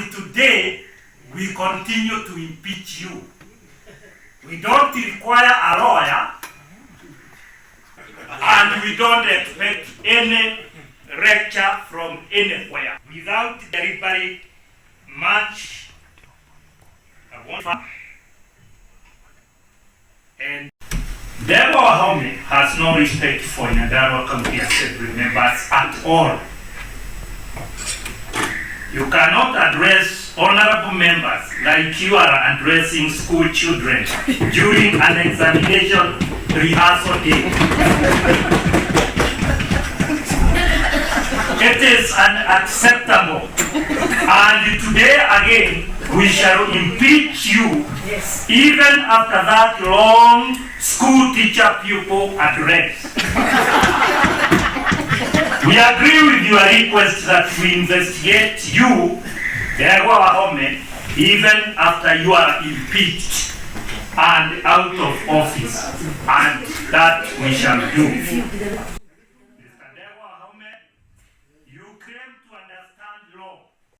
And today, we continue to impeach you. We don't require a lawyer, and we don't expect any lecture from anywhere. Without deliberate much, and Deborah Wahome has no respect for Nyandarua County Assembly members at all. You cannot address honorable members like you are addressing school children during an examination rehearsal day. It is unacceptable. And today again, we shall impeach you, even after that long school teacher-pupil address. We agree with your request that we investigate you, Deborah Wahome, even after you are impeached and out of office, and that we shall do.